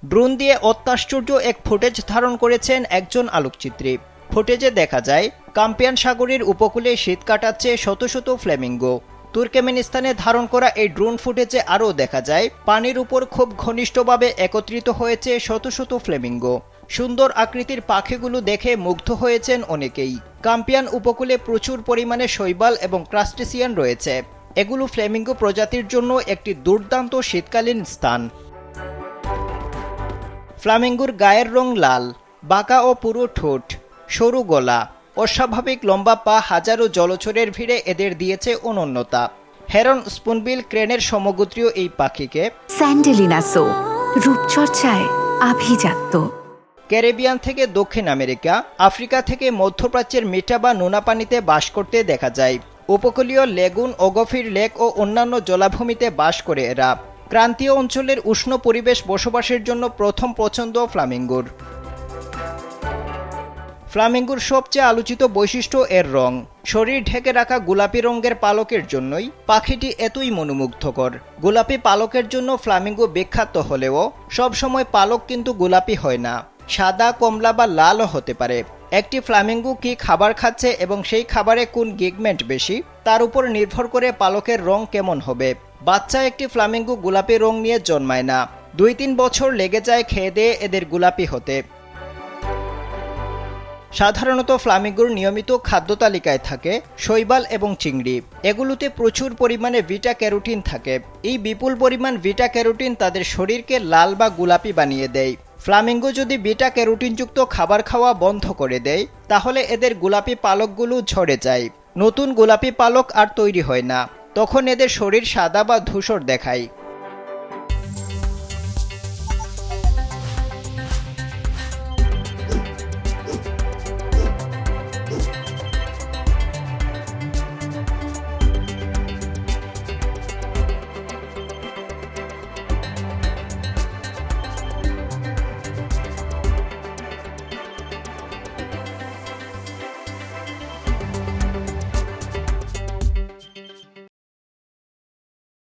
Drone দিয়ে অত্যাশ্চর্য এক footage ধারণ করেছেন একজন আলোকচিত্রী। ফুটেজে দেখা যায় কাস্পিয়ান সাগরের উপকূলে শীত কাটাচ্ছে শত শত ফ্ল্যামিঙ্গো। তুর্কমেনিস্তানে ধারণ করা এই ড্রোন ফুটেজে আরও দেখা যায় পানির উপর খুব ঘনিষ্ঠভাবে একত্রিত হয়েছে শত শত ফ্ল্যামিঙ্গো। সুন্দর আকৃতির পাখিগুলো দেখে মুগ্ধ হয়েছেন অনেকেই। কাস্পিয়ান উপকূলে প্রচুর পরিমাণে শৈবাল এবং ক্রাস্টেসিয়ান রয়েছে। এগুলো ফ্ল্যামিঙ্গো প্রজাতির জন্য একটি দুর্দান্ত শীতকালীন স্থান। ফ্লামিঙ্গোর গায়ের রং লাল, বাঁকা ও পুরু ঠোঁট, সরু গলা, অস্বাভাবিক লম্বা পা, হাজারো জলচরের ভিড়ে এদের দিয়েছে অনন্যতা। হেরন স্পুনবিল ক্রেনের সমগোত্রীয় এই পাখিকে স্যান্ডেলিনাসো রূপচর্চায় আভিজাত্য। ক্যারিবিয়ান থেকে দক্ষিণ আমেরিকা, আফ্রিকা থেকে মধ্যপ্রাচ্যের মিঠা বা নোনা পানিতে বাস করতে দেখা যায়। উপকূলীয় লেগুন, অগফির লেক ও অন্যান্য জলাভূমিতে বাস করে এরা। ক্রান্তীয় অঞ্চলের উষ্ণ পরিবেশ বসবাসের জন্য প্রথম পছন্দ ফ্লামিঙ্গোর। ফ্লামিঙ্গোর সবচেয়ে আলোচিত বৈশিষ্ট্য এর রং। শরীর ঢেকে রাখা গোলাপি রঙের পালকের জন্যই পাখিটি এতই মনোমুগ্ধকর। গোলাপি পালকের জন্য ফ্লামিঙ্গো বিখ্যাত হলেও সবসময় পালক কিন্তু গোলাপি হয় না, সাদা, কমলা বা লালও হতে পারে। একটি ফ্লামিঙ্গো কি খাবার খাচ্ছে এবং সেই খাবারে কোন পিগমেন্ট বেশি তার উপর নির্ভর করে পালকের রং কেমন হবে। বাচ্চা একটি ফ্লামিঙ্গো গোলাপি রং নিয়ে জন্মায় না, 2-3 বছর লেগে যায় খেয়ে দিয়ে এদের গোলাপি হতে। সাধারণত ফ্লামিঙ্গোর নিয়মিত খাদ্য তালিকায় থাকে শৈবাল এবং চিংড়ি। এগুলোতে প্রচুর পরিমাণে ভিটা ক্যারোটিন থাকে। এই বিপুল পরিমাণ ভিটা ক্যারোটিন তাদের শরীরকে লাল বা গোলাপি বানিয়ে দেয়। ফ্লামিঙ্গো যদি বিটা ক্যারোটিনযুক্ত খাবার খাওয়া বন্ধ করে দেয় তাহলে এদের গোলাপি পালকগুলো ঝরে যায়। নতুন গোলাপি পালক আর তৈরি হয় না, তখন এদের শরীর সাদা বা ধূসর দেখায়।